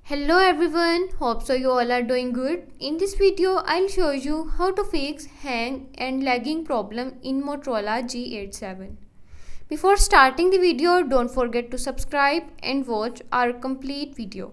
Hello everyone, hope so you all are doing good. In this video, I'll show you how to fix hang and lagging problem in Motorola G87. Before starting the video, don't forget to subscribe and watch our complete video.